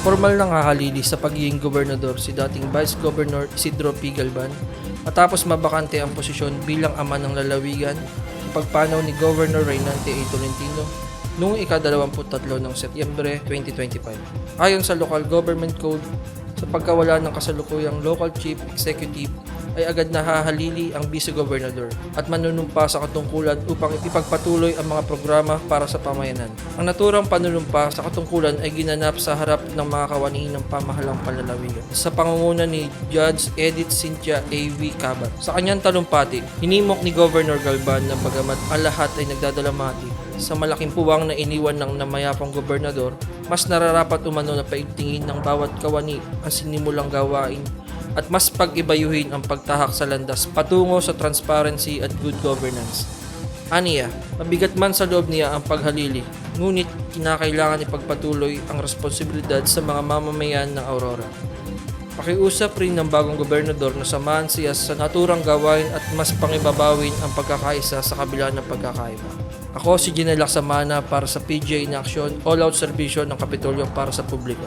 Formal na hahalili sa pagiging gobernador si dating Vice Governor Isidro P. Galban matapos mabakante ang posisyon bilang ama ng lalawigan sa pagpanaw ni Governor Reynante A. Tolentino noong ika-23 ng Setyembre 2025. Ayon sa Local Government Code, sa pagkawala ng kasalukuyang Local Chief Executive ay agad na hahalili ang Vice Gobernador at manunumpa sa katungkulan upang ipagpatuloy ang mga programa para sa pamayanan. Ang naturang panunumpa sa katungkulan ay ginanap sa harap ng mga kawanihin ng pamahalang panlalawigan sa pangunguna ni Judge Edith Cynthia A.V. Cabat. Sa kanyang talumpati, hinimok ni Governor Galban na bagamat ang lahat ay nagdadalamati sa malaking puwang na iniwan ng namayapang gobernador, mas nararapat umano na paigtingin ng bawat kawani ang sinimulang gawain at mas pag-ibayuhin ang pagtahak sa landas patungo sa transparency at good governance. Aniya, mabigat man sa loob niya ang paghalili, ngunit kinakailangan ipagpatuloy ang responsibilidad sa mga mamamayan ng Aurora. Pakiusap rin ng bagong gobernador na samahan siya sa naturang gawain at mas pangibabawin ang pagkakaisa sa kabila ng pagkakaiba. Ako si Ginel Laksamana para sa PJ in Action, all-out serbisyo ng Kapitolyo para sa publiko.